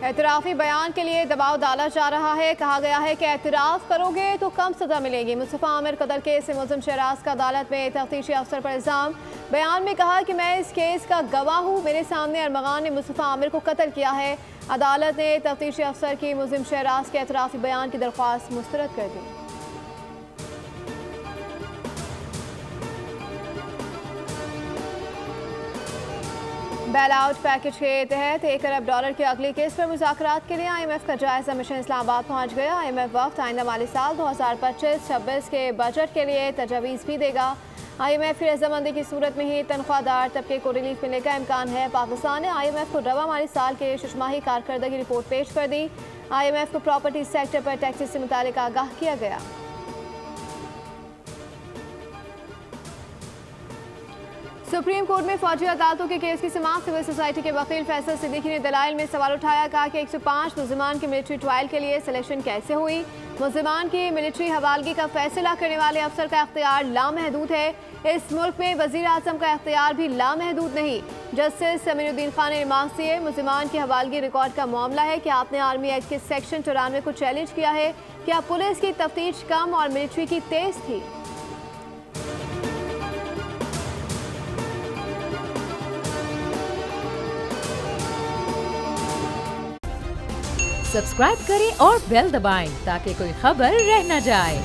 एतराफ़ी बयान के लिए दबाव डाला जा रहा है। कहा गया है कि एतराफ़ करोगे तो कम सज़ा मिलेगी। मुस्तफ़ा आमिर कत्ल केस से मुलज़िम शहराज का अदालत में तफ्तीशी अफसर पर इल्ज़ाम। बयान में कहा कि मैं इस केस का गवाह हूँ। मेरे सामने अरमगान ने मुस्तफ़ा आमिर को कत्ल किया है। अदालत ने तफ्तीशी अफसर की मुलज़िम शहराज के एतराफ़ी बयान की दरख्वास्त मुस्तरद कर दी। बेल आउट पैकेज के तहत $1 अरब की अगली किस्त पर मुज़ाकरात के लिए IMF का जायज़ा मिशन इस्लामाबाद पहुँच गया। IMF वक्त आइंदा माली साल 2025-26 के बजट के लिए तजवीज़ भी देगा। IMF की रजामंदी की सूरत में ही तनख्वाहदार तबके को रिलीफ मिलने का इम्कान है। पाकिस्तान ने IMF को रवा माली साल के शुमाही कारकर्दगी रिपोर्ट पेश कर दी। IMF को प्रॉपर्टी सेक्टर पर टैक्सेस से मुतालिक आगाह किया गया। सुप्रीम कोर्ट में फौजी अदालतों के केस की समाअत। सिविल सोसाइटी के वकील फैसल सिद्दीकी ने दलाइल में सवाल उठाया। कहा कि 105 मुलजिमान की मिलिट्री ट्रायल के लिए सिलेक्शन कैसे हुई। मुलजिमान की मिलिट्री हवालगी का फैसला करने वाले अफसर का इख्तियार लामहदूद है। इस मुल्क में वजीर आजम का इख्तियार भी लामहदूद नहीं। जस्टिस समीरुद्दीन खान ने रिमार्क दिए, मुलजिमान की हवालगी रिकॉर्ड का मामला है कि आपने आर्मी एक्ट के सेक्शन 94 को चैलेंज किया है। क्या पुलिस की तफ्तीश कम और मिलिट्री की तेज थी। सब्सक्राइब करें और बेल दबाएं ताकि कोई खबर रह न जाए।